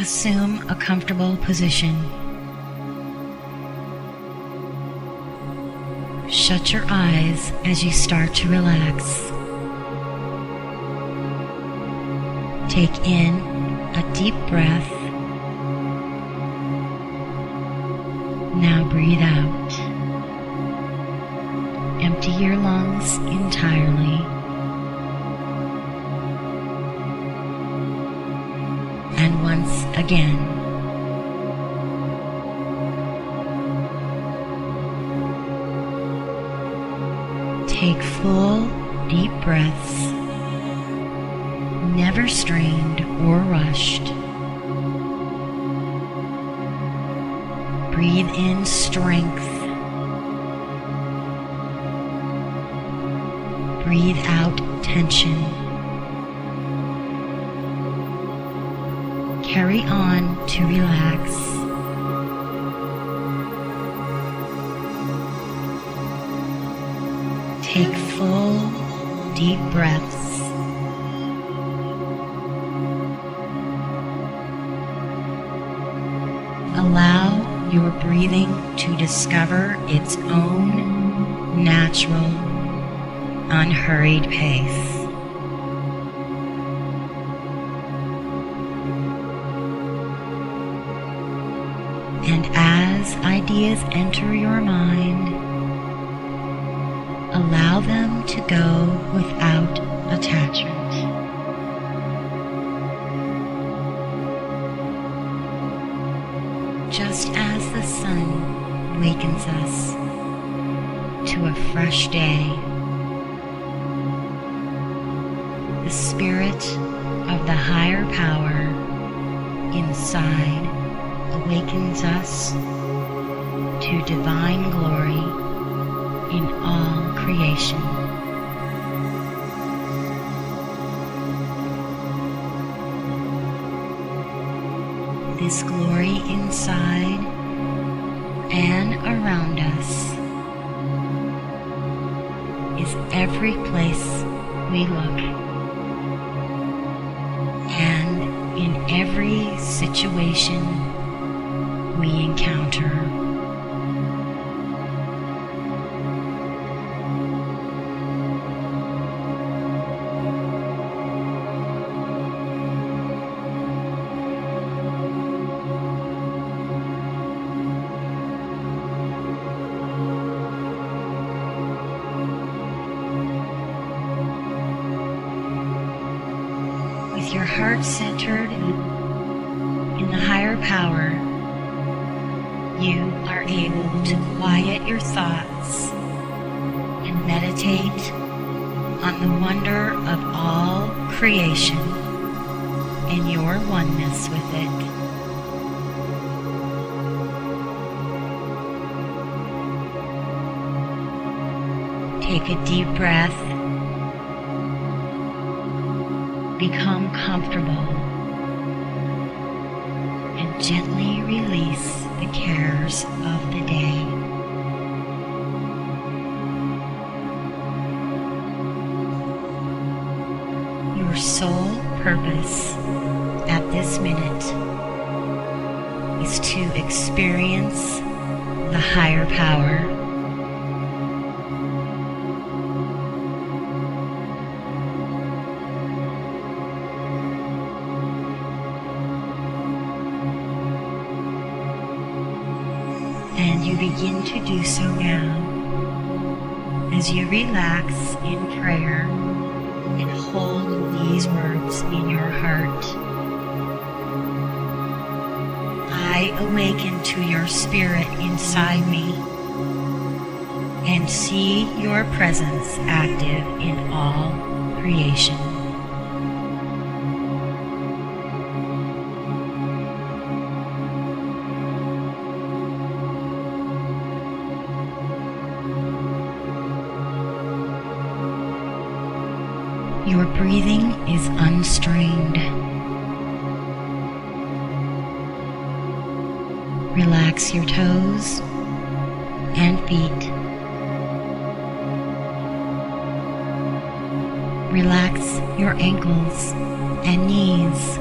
Assume a comfortable position. Shut your eyes as you start to relax. Take in a deep breath. Now breathe out. Empty your lungs entirely. And once again, take full, deep breaths, never strained or rushed. Breathe in strength. Breathe out tension. Carry on to relax. Take full, deep breaths. Allow your breathing to discover its own natural, unhurried pace. And as ideas enter your mind, allow them to go without attachment. Just as the sun wakens us to a fresh day, the spirit of the higher power inside awakens us to divine glory in all creation. This glory inside and around us is every place we look and in every situation we encounter. With your heart centered in the higher power, you are able to quiet your thoughts and meditate on the wonder of all creation and your oneness with it. Take a deep breath. Become comfortable and gently release the cares of the day. Your sole purpose at this minute is to experience the higher power. And you begin to do so now as you relax in prayer and hold these words in your heart. I awaken to your spirit inside me and see your presence active in all creation. Your breathing is unstrained. Relax your toes and feet. Relax your ankles and knees.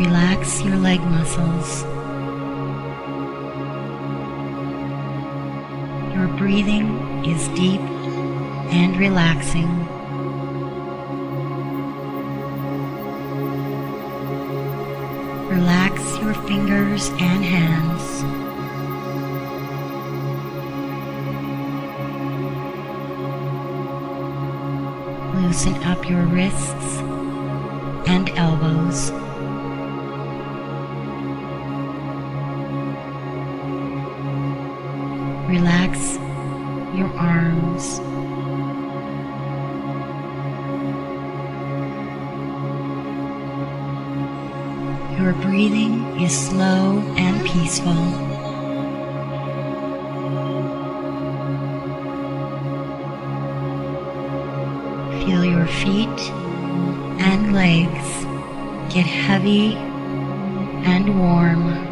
Relax your leg muscles. Your breathing is deep and relaxing. Relax your fingers and hands. Loosen up your wrists and elbows. Relax your arms. Your breathing is slow and peaceful. Feel your feet and legs get heavy and warm.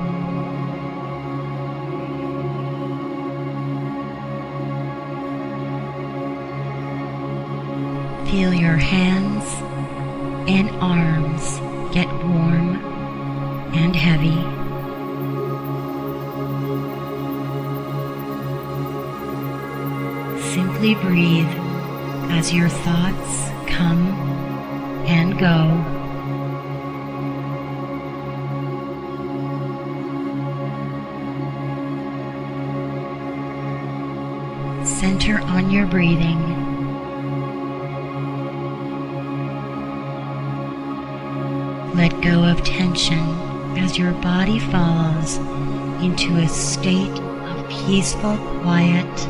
Feel your hands and arms get warm and heavy. Simply breathe as your thoughts come and go. Center on your breathing. Let go of tension as your body falls into a state of peaceful quiet.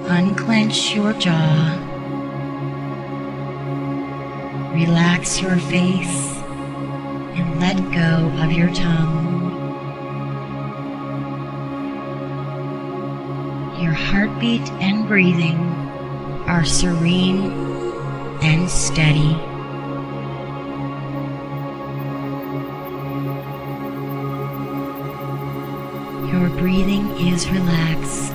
Unclench your jaw. Relax your face and let go of your tongue. Your heartbeat and breathing are serene and steady. Your breathing is relaxed.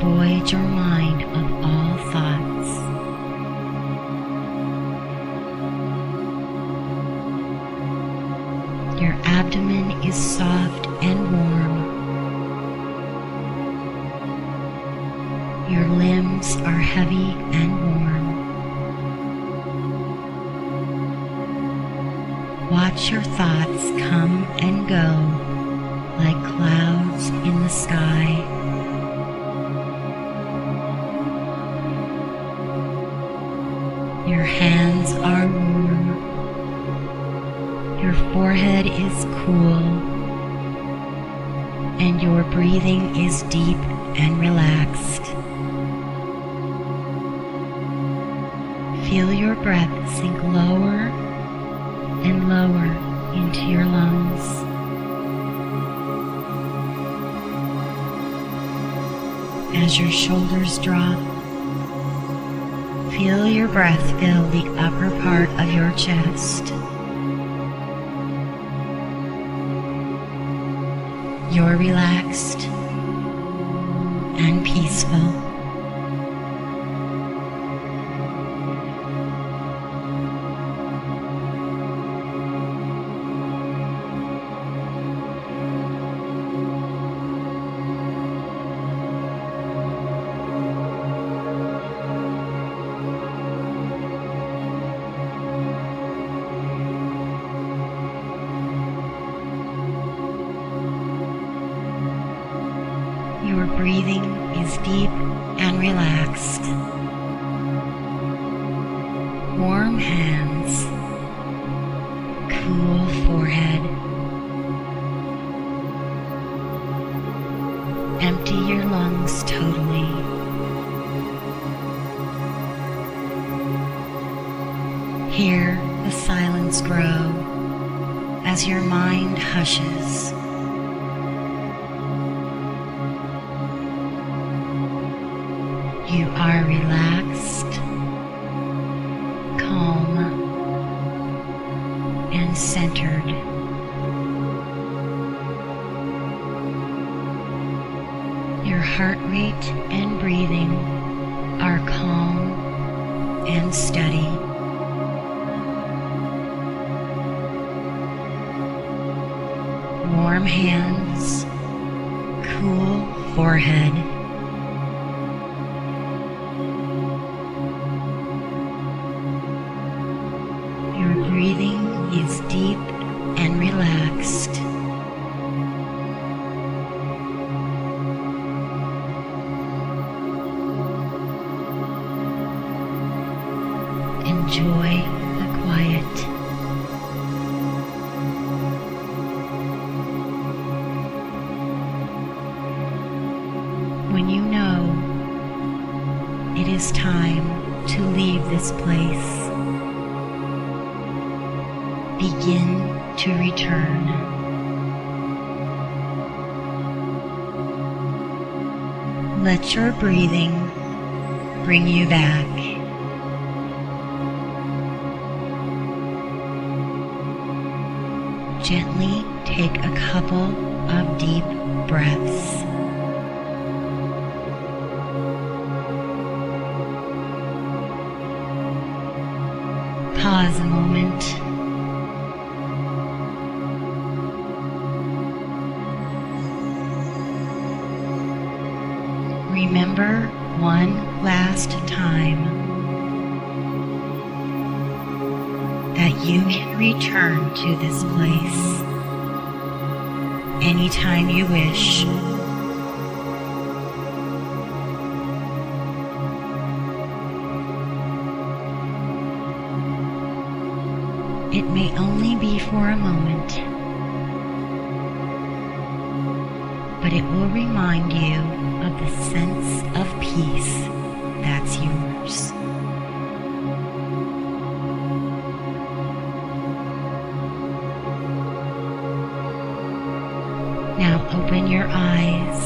Void your mind of all thoughts. Your abdomen is soft and warm. Your limbs are heavy and warm. Watch your thoughts come and go like clouds in the sky. Your hands are warm. Your forehead is cool. And your breathing is deep and relaxed. Feel your breath sink lower and lower into your lungs. As your shoulders drop, feel your breath fill the upper part of your chest. You're relaxed and peaceful. Your breathing is deep and relaxed. Warm hands, cool forehead. Empty your lungs totally. Hear the silence grow as your mind hushes. You are relaxed, calm, and centered. Your heart rate and breathing are calm and steady. Warm hands, cool forehead. Your breathing is deep and relaxed. Enjoy the quiet. When you know it is time to leave this place, begin to return. Let your breathing bring you back. Gently take a couple of deep breaths. Pause a moment. Remember one last time that you can return to this place anytime you wish. It may only be for a moment, but it will remind you of the sense of peace that's yours. Now open your eyes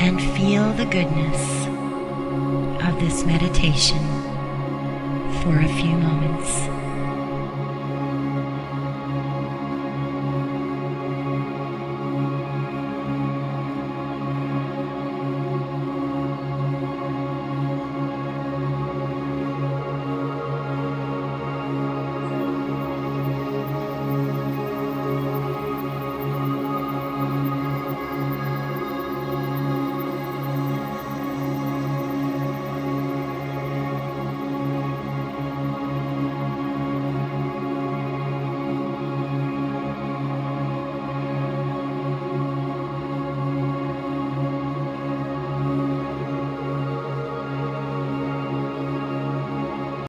and feel the goodness of this meditation for a few moments.